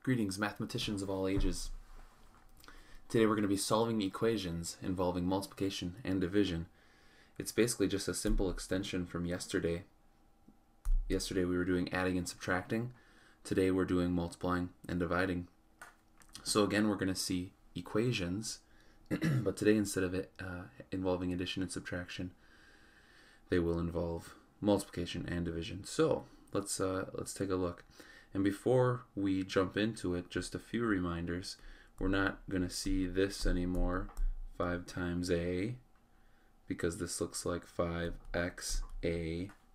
Greetings, mathematicians of all ages. Today we're going to be solving equations involving multiplication and division. It's basically just a simple extension from yesterday. Yesterday we were doing adding and subtracting. Today we're doing multiplying and dividing. So again, we're going to see equations, but today instead of it involving addition and subtraction, they will involve multiplication and division. So let's take a look. And before we jump into it, just a few reminders. We're not going to see this anymore, 5 times a, because this looks like 5xa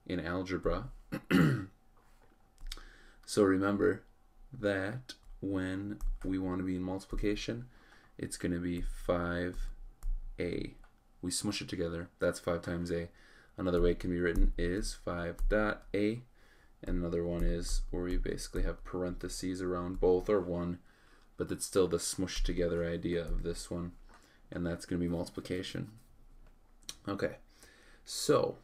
in algebra. So remember that when we want to be in multiplication, it's going to be 5a. We smush it together. That's 5 times a. Another way it can be written is 5.a. And another one is where we basically have parentheses around both, or one, but it's still the smushed together idea of this one, and that's going to be multiplication. Okay, so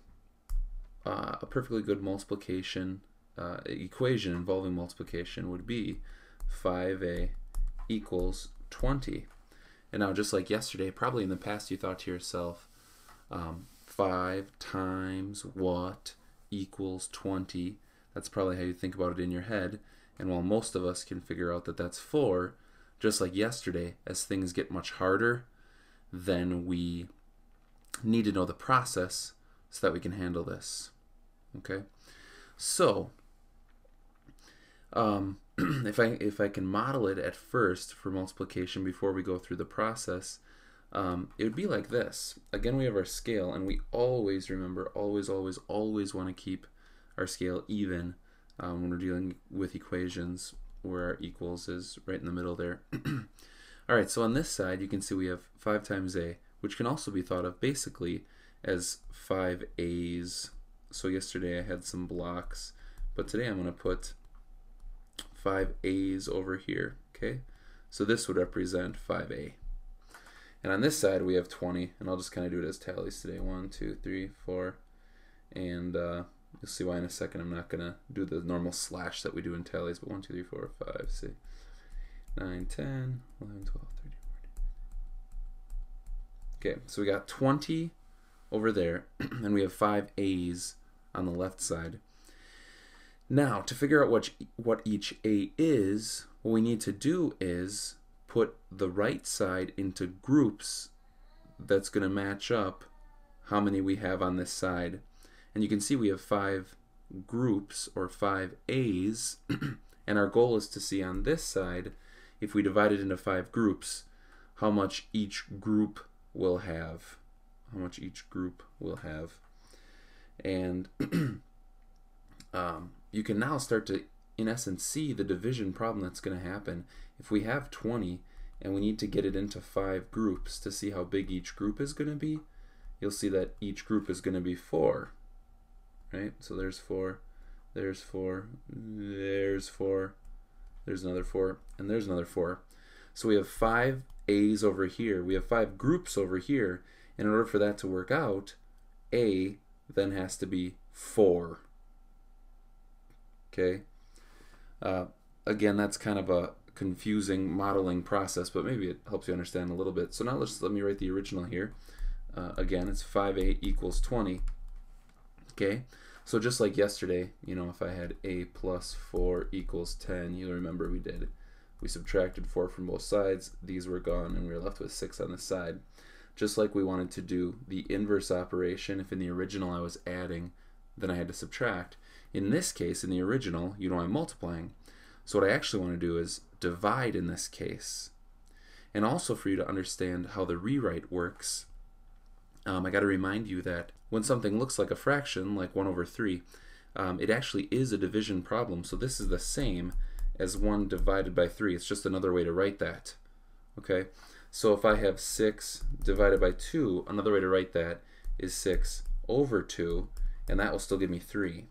a perfectly good multiplication equation involving multiplication would be 5a equals 20. And now, just like yesterday, probably in the past you thought to yourself, 5 times what equals 20? That's probably how you think about it in your head. And while most of us can figure out that that's 4, just like yesterday, as things get much harder, then we need to know the process so that we can handle this. Okay? So, if I can model it at first for multiplication before we go through the process, it would be like this. Again, we have our scale, and we always remember, always want to keep our scale even when we're dealing with equations where our equals is right in the middle there. Alright, so on this side you can see we have 5 times a, which can also be thought of basically as 5 a's. So yesterday I had some blocks, but today I'm going to put 5 a's over here. Okay, so this would represent 5a. And on this side we have 20, and I'll just kind of do it as tallies today. 1, 2, 3, 4, and you'll see why in a second. I'm not going to do the normal slash that we do in tallies, but 1, 2, 3, 4, 5, 6, 9, 10, 11, 12, 13, 14. Okay, so we got 20 over there, and we have 5 a's on the left side. Now, to figure out what each a is, what we need to do is put the right side into groups that's going to match up how many we have on this side. And you can see we have 5 groups, or 5 a's, and our goal is to see on this side, if we divide it into 5 groups, how much each group will have. And you can now start to, in essence, see the division problem that's going to happen. If we have 20 and we need to get it into 5 groups to see how big each group is going to be, you'll see that each group is going to be 4. Right? So there's 4, there's 4, there's 4, there's another 4, and there's another 4. So we have 5 a's over here. We have 5 groups over here. And in order for that to work out, a then has to be 4. Okay? Again, that's kind of a confusing modeling process, but maybe it helps you understand a little bit. So now let me write the original here. Again, it's 5a equals 20. Okay, so just like yesterday, if I had a plus 4 equals 10, you'll remember we subtracted 4 from both sides, these were gone, and we were left with 6 on this side. Just like we wanted to do the inverse operation, if in the original I was adding, then I had to subtract. In this case, in the original, I'm multiplying. So what I actually want to do is divide in this case. And also, for you to understand how the rewrite works, I got to remind you that when something looks like a fraction, like 1 over 3, it actually is a division problem. So this is the same as 1 divided by 3. It's just another way to write that. Okay? So if I have 6 divided by 2, another way to write that is 6 over 2, and that will still give me 3.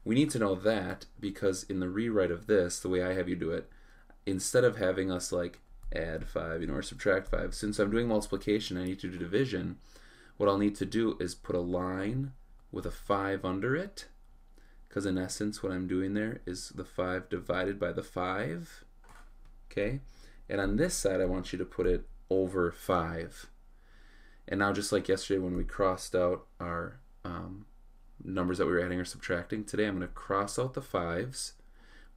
We need to know that because in the rewrite of this, the way I have you do it, instead of having us like add 5 or subtract 5, since I'm doing multiplication, I need to do division. What I'll need to do is put a line with a 5 under it, because in essence what I'm doing there is the 5 divided by the 5. Okay, and on this side I want you to put it over 5. And now, just like yesterday when we crossed out our numbers that we were adding or subtracting, today I'm going to cross out the 5's,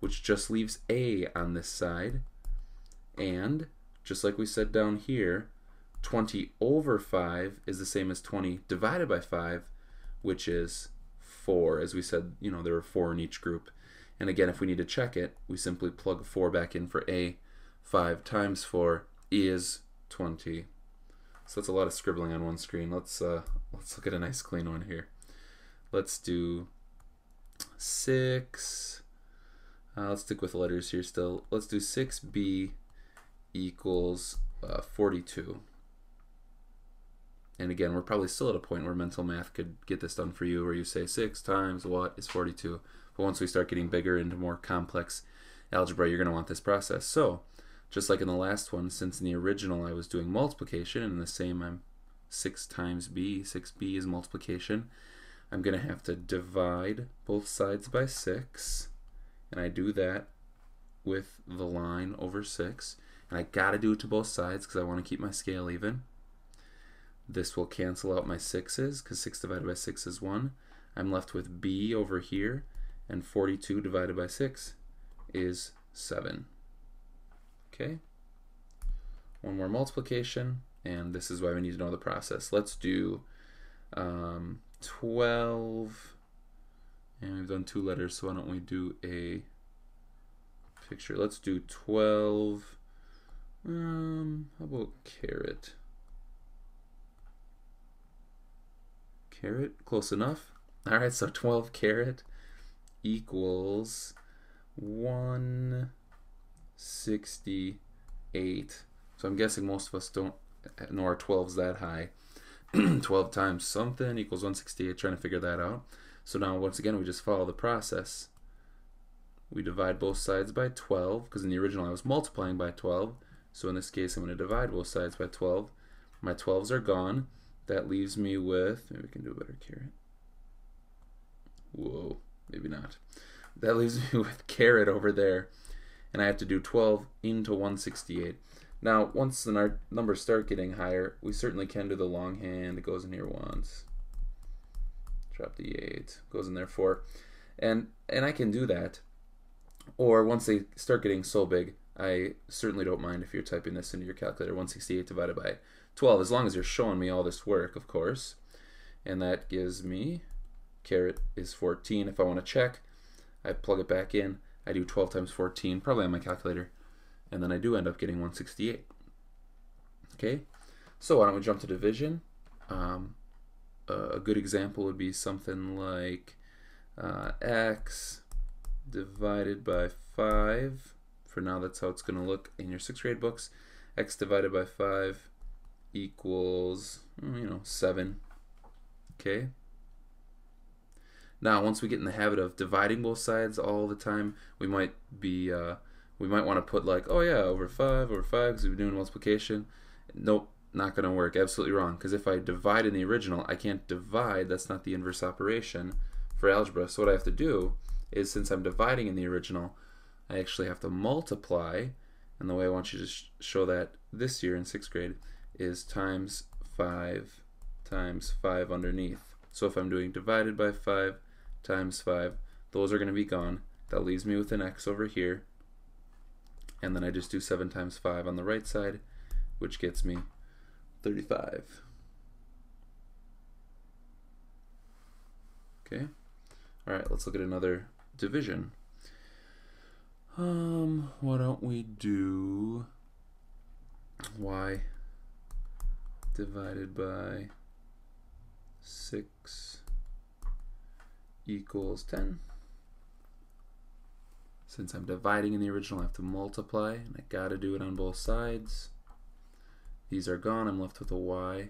which just leaves a on this side. And just like we said down here, 20 over 5 is the same as 20 divided by 5, which is 4. As we said, you know, there were 4 in each group. And again, if we need to check it, we simply plug 4 back in for a. 5 times 4 is 20. So that's a lot of scribbling on one screen. Let's look at a nice clean one here. Let's do 6. Let's stick with letters here still. Let's do 6b equals 42. And again, we're probably still at a point where mental math could get this done for you, where you say 6 times what is 42. But once we start getting bigger into more complex algebra, you're going to want this process. So just like in the last one, since in the original I was doing multiplication, and in the same I'm 6 times b, 6b is multiplication, I'm going to have to divide both sides by 6, and I do that with the line over 6, and I got to do it to both sides because I want to keep my scale even. This will cancel out my 6's because 6 divided by 6 is 1. I'm left with b over here, and 42 divided by 6 is 7. Okay, one more multiplication, and this is why we need to know the process. Let's do 12, and we've done 2 letters, so why don't we do a picture? Let's do 12, how about caret? Caret, close enough. All right, so 12 caret equals 168. So I'm guessing most of us don't know our 12's that high. 12 times something equals 168, trying to figure that out. So now once again we just follow the process. We divide both sides by 12, because in the original I was multiplying by 12. So in this case I'm going to divide both sides by 12. My 12's are gone. That leaves me with, maybe we can do a better caret. Whoa, maybe not. That leaves me with caret over there. And I have to do 12 into 168. Now, once the numbers start getting higher, we certainly can do the longhand. It goes in here once. Drop the 8. Goes in there 4. And I can do that. Or once they start getting so big, I certainly don't mind if you're typing this into your calculator. 168 divided by 12, as long as you're showing me all this work, of course. And that gives me, caret is 14. If I want to check, I plug it back in. I do 12 times 14, probably on my calculator, and then I do end up getting 168. Okay, so why don't we jump to division? A good example would be something like x divided by 5. For now, that's how it's going to look in your 6th grade books. X divided by 5 equals, 7. Okay. Now, once we get in the habit of dividing both sides all the time, we might want to put like, oh yeah, over 5 because we've been doing multiplication. Nope, not going to work. Absolutely wrong. Because if I divide in the original, I can't divide. That's not the inverse operation for algebra. So what I have to do is, since I'm dividing in the original, I actually have to multiply. And the way I want you to show that this year in 6th grade is times 5 underneath. So if I'm doing divided by 5 times 5, those are going to be gone. That leaves me with an x over here. And then I just do 7 times 5 on the right side, which gets me 35. Okay. All right, let's look at another division. Why don't we do y divided by 6 equals 10. Since I'm dividing in the original, I have to multiply, and I gotta do it on both sides. These are gone. I'm left with a y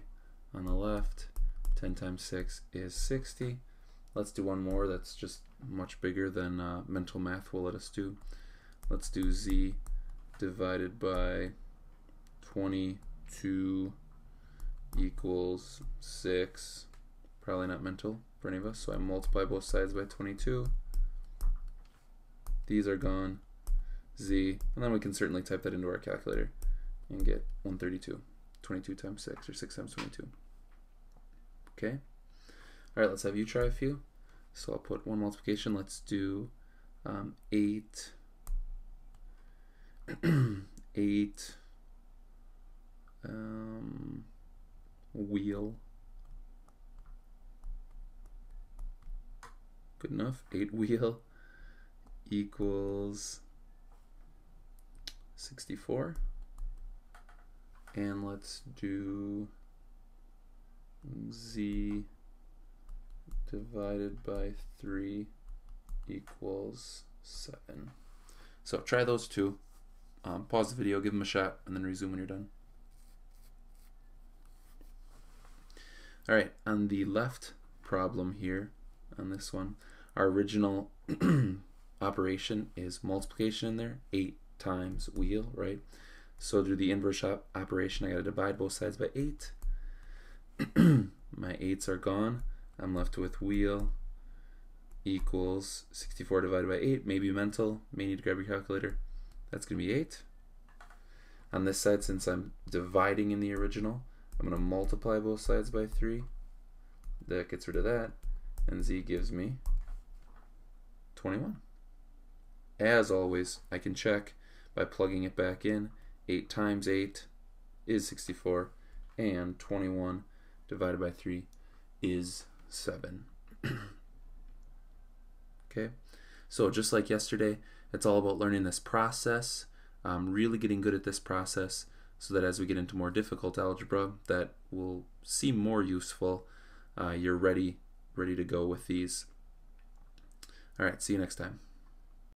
on the left. 10 times 6 is 60. Let's do one more that's just much bigger than mental math will let us do. Let's do z divided by 22 equals 6. Probably not mental for any of us, so I multiply both sides by 22. these are gone, z, and then we can certainly type that into our calculator and get 132. 22 times 6, or 6 times 22. Okay? Alright, let's have you try a few. So I'll put one multiplication. Let's do 8, 8 wheel. Good enough. 8 wheel equals 64. And let's do z divided by 3 equals 7. So try those two. Pause the video, give them a shot, and then resume when you're done. Alright, on the left problem here, on this one, our original operation is multiplication in there, 8 times wheel, right? So to do the inverse operation, I got to divide both sides by 8. My 8s are gone. I'm left with wheel equals 64 divided by 8. Maybe mental, may need to grab your calculator. That's going to be 8. On this side, since I'm dividing in the original, I'm going to multiply both sides by 3. That gets rid of that. And z gives me 21. As always, I can check by plugging it back in. 8 times 8 is 64, and 21 divided by 3 is 7. Okay, so just like yesterday, it's all about learning this process, really getting good at this process, so that as we get into more difficult algebra that will seem more useful, you're ready to go with these. All right, see you next time.